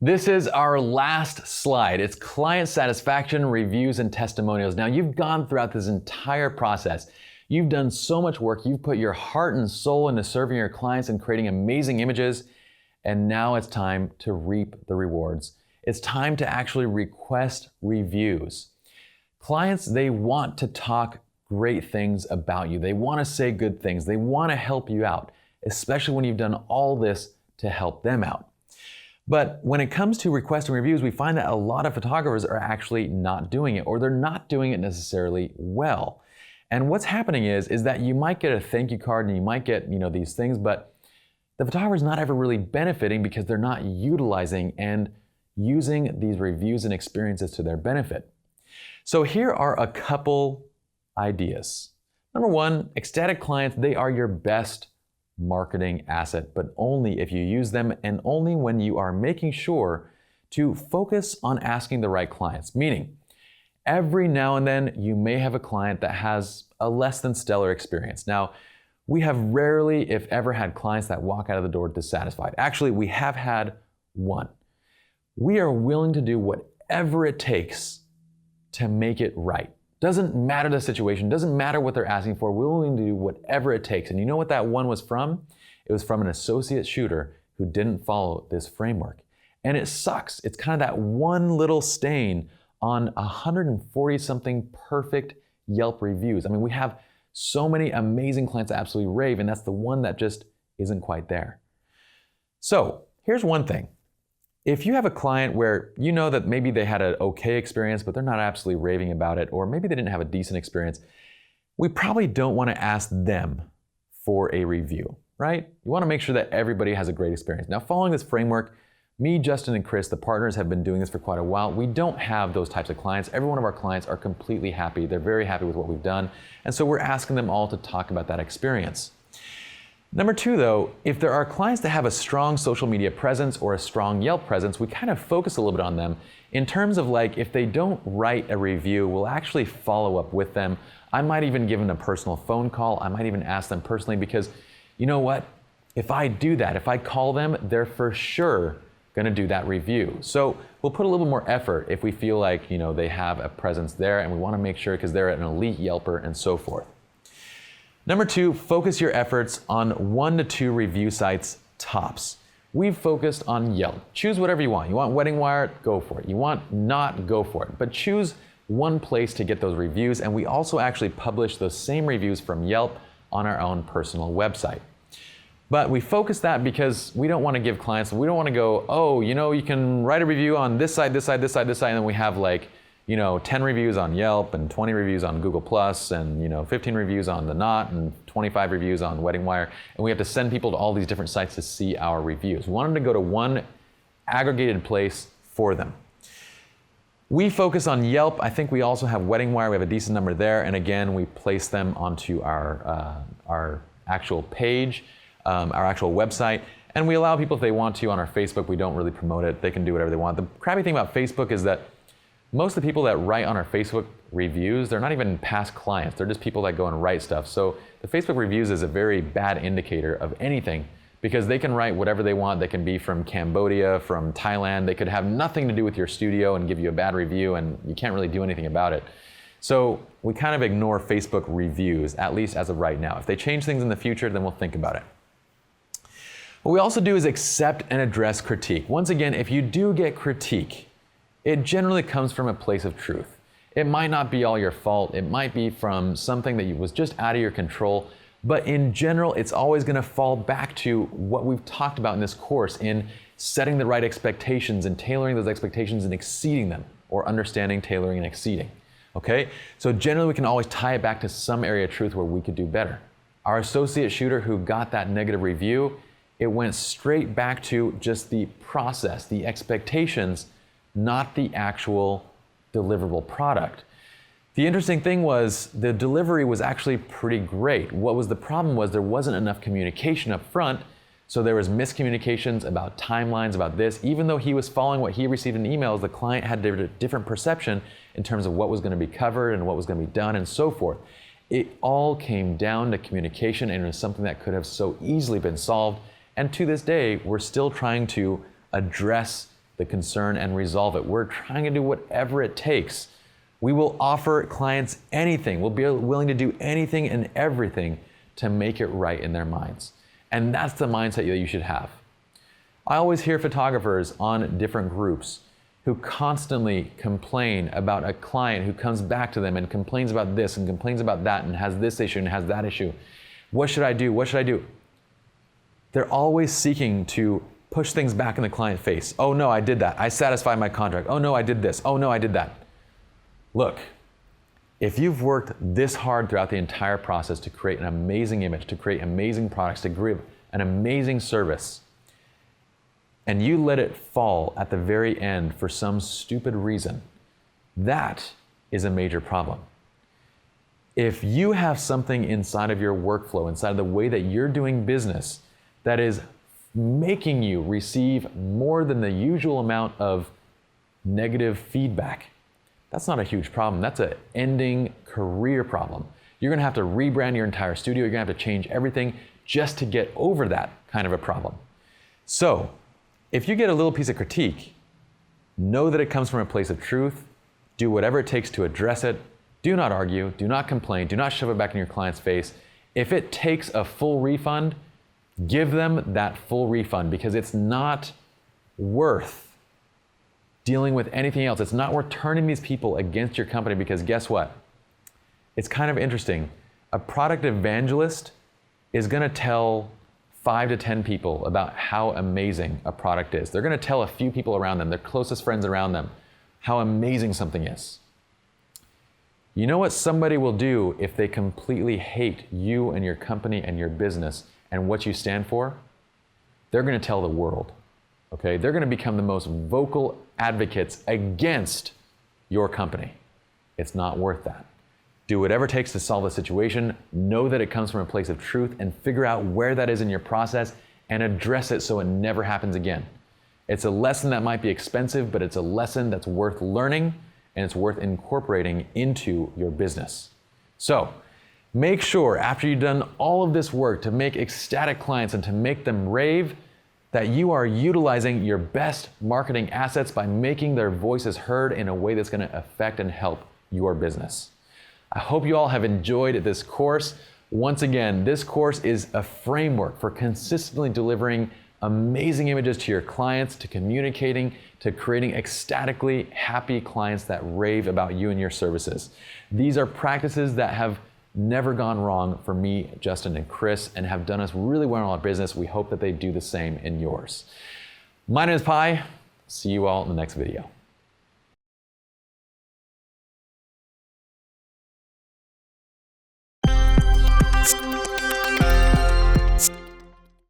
This is our last slide. It's client satisfaction, reviews, and testimonials. Now, you've gone throughout this entire process. You've done so much work. You've put your heart and soul into serving your clients and creating amazing images. And now it's time to reap the rewards. It's time to actually request reviews. Clients, they want to talk great things about you. They want to say good things. They want to help you out, especially when you've done all this to help them out. But when it comes to requesting reviews, we find that a lot of photographers are actually not doing it, or they're not doing it necessarily well. And what's happening is that you might get a thank you card and you might get, these things, but the photographer is not ever really benefiting because they're not utilizing and using these reviews and experiences to their benefit. So here are a couple ideas. Number one, ecstatic clients, they are your best marketing asset, but only if you use them and only when you are making sure to focus on asking the right clients. Meaning, every now and then you may have a client that has a less than stellar experience. Now, we have rarely, if ever, had clients that walk out of the door dissatisfied. Actually, we have had one. We are willing to do whatever it takes to make it right. Doesn't matter the situation, doesn't matter what they're asking for, we're willing to do whatever it takes. And you know what that one was from? It was from an associate shooter who didn't follow this framework. And it sucks. It's kind of that one little stain on 140 something perfect Yelp reviews. I mean, we have so many amazing clients that absolutely rave, and that's the one that just isn't quite there. So here's one thing. If you have a client where you know that maybe they had an okay experience, but they're not absolutely raving about it, or maybe they didn't have a decent experience, we probably don't want to ask them for a review, right? You want to make sure that everybody has a great experience. Now, following this framework, me, Justin, and Chris, the partners, have been doing this for quite a while. We don't have those types of clients. Every one of our clients are completely happy. They're very happy with what we've done. And so we're asking them all to talk about that experience. Number two, though, if there are clients that have a strong social media presence or a strong Yelp presence, we kind of focus a little bit on them in terms of like, if they don't write a review, we'll actually follow up with them. I might even give them a personal phone call. I might even ask them personally because you know what? If I do that, if I call them, they're for sure gonna do that review. So we'll put a little more effort if we feel like they have a presence there and we wanna make sure because they're an elite Yelper and so forth. Number two, focus your efforts on 1 to 2 review sites tops. We've focused on Yelp. Choose whatever you want. You want Wedding Wire, go for it. You want not, go for it. But choose one place to get those reviews, and we also actually publish those same reviews from Yelp on our own personal website. But we focus that because we don't want to give clients, we don't want to go, oh, you can write a review on this site, this site, this site, this site, and then we have like 10 reviews on Yelp and 20 reviews on Google Plus and 15 reviews on The Knot and 25 reviews on Wedding Wire, and we have to send people to all these different sites to see our reviews. We want them to go to one aggregated place for them. We focus on Yelp. I think we also have Wedding Wire. We have a decent number there, and again, we place them onto our actual page, our actual website, and we allow people if they want to on our Facebook. We don't really promote it. They can do whatever they want. The crappy thing about Facebook is that most of the people that write on our Facebook reviews, they're not even past clients. They're just people that go and write stuff. So the Facebook reviews is a very bad indicator of anything because they can write whatever they want. They can be from Cambodia, from Thailand. They could have nothing to do with your studio and give you a bad review and you can't really do anything about it. So we kind of ignore Facebook reviews, at least as of right now. If they change things in the future, then we'll think about it. What we also do is accept and address critique. Once again, if you do get critique, it generally comes from a place of truth. It might not be all your fault. It might be from something that was just out of your control. But in general, it's always going to fall back to what we've talked about in this course in setting the right expectations and tailoring those expectations and exceeding them, or understanding, tailoring, and exceeding. Okay? So generally, we can always tie it back to some area of truth where we could do better. Our associate shooter who got that negative review, it went straight back to just the process, the expectations, not the actual deliverable product. The interesting thing was the delivery was actually pretty great. What was the problem was there wasn't enough communication up front, so there was miscommunications about timelines, about this. Even though he was following what he received in emails, the client had a different perception in terms of what was going to be covered and what was going to be done and so forth. It all came down to communication, and it was something that could have so easily been solved. And to this day, we're still trying to address the concern and resolve it. We're trying to do whatever it takes. We will offer clients anything. We'll be willing to do anything and everything to make it right in their minds. And that's the mindset that you should have. I always hear photographers on different groups who constantly complain about a client who comes back to them and complains about this and complains about that and has this issue and has that issue. What should I do? What should I do? They're always seeking to push things back in the client's face. Oh no, I did that. I satisfied my contract. Oh no, I did this. Oh no, I did that. Look, if you've worked this hard throughout the entire process to create an amazing image, to create amazing products, to create an amazing service, and you let it fall at the very end for some stupid reason, that is a major problem. If you have something inside of your workflow, inside of the way that you're doing business, that is making you receive more than the usual amount of negative feedback, that's not a huge problem. That's an ending career problem. You're gonna have to rebrand your entire studio. You're gonna have to change everything just to get over that kind of a problem. So, if you get a little piece of critique, know that it comes from a place of truth. Do whatever it takes to address it. Do not argue, do not complain, do not shove it back in your client's face. If it takes a full refund, give them that full refund, because it's not worth dealing with anything else. It's not worth turning these people against your company, because guess what? It's kind of interesting. A product evangelist is gonna tell 5 to 10 people about how amazing a product is. They're gonna tell a few people around them, their closest friends around them, how amazing something is. You know what somebody will do if they completely hate you and your company and your business and what you stand for? They're gonna tell the world, okay? They're gonna become the most vocal advocates against your company. It's not worth that. Do whatever it takes to solve the situation. Know that it comes from a place of truth and figure out where that is in your process and address it so it never happens again. It's a lesson that might be expensive, but it's a lesson that's worth learning and it's worth incorporating into your business. So make sure after you've done all of this work to make ecstatic clients and to make them rave, that you are utilizing your best marketing assets by making their voices heard in a way that's going to affect and help your business. I hope you all have enjoyed this course. Once again, this course is a framework for consistently delivering amazing images to your clients, to communicating, to creating ecstatically happy clients that rave about you and your services. These are practices that have never gone wrong for me, Justin, and Chris, and have done us really well in our business. We hope that they do the same in yours. My name is Pi. See you all in the next video.